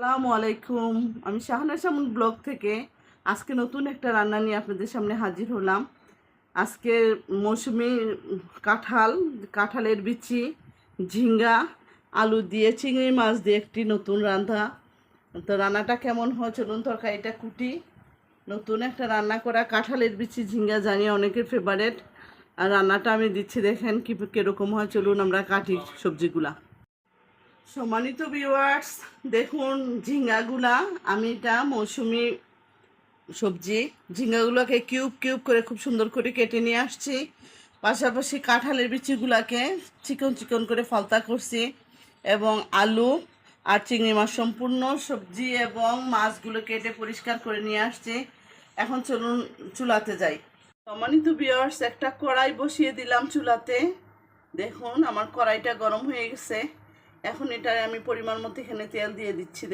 আসসালামু আলাইকুম। আমি শাহানা শামুন ব্লগ থেকে আজকে নতুন একটা রান্না নিয়ে আপনাদের সামনে হাজির হলাম। আজকে মৌসুমি কাঁঠালের বিচি, ঝিঙ্গা, আলু দিয়ে চিংড়ি মাছ দিয়ে একটি নতুন রান্না। তো রান্নাটা কেমন হয় চলুন তরকারিটা কুটি। নতুন একটা রান্না করা কাঁঠালের বিচি ঝিঙ্গা জানি অনেকের ফেভারেট। আর রান্নাটা আমি দিচ্ছি, দেখেন কীরকম হয়। চলুন আমরা কাটি সবজিগুলা। সম্মানিত ভিউয়ার্স, দেখুন ঝিঙ্গাগুলা, আমি এটা মৌসুমি সবজি, ঝিঙ্গাগুলোকে কিউব কিউব করে খুব সুন্দর করে কেটে নিয়ে আসছি। পাশাপাশি কাঁঠালের বিচিগুলাকে চিকন চিকন করে ফালতা করছি এবং আলু আর চিংড়ি মাছ সম্পূর্ণ সবজি এবং মাছগুলো কেটে পরিষ্কার করে নিয়ে আসছি। এখন চলুন চুলাতে যাই। সম্মানিত ভিউয়ার্স, একটা কড়াই বসিয়ে দিলাম চুলাতে। দেখুন আমার কড়াইটা গরম হয়ে গেছে। এখন এটা আমি পরিমাণ মতো এখানে তেল দিয়ে দিচ্ছি।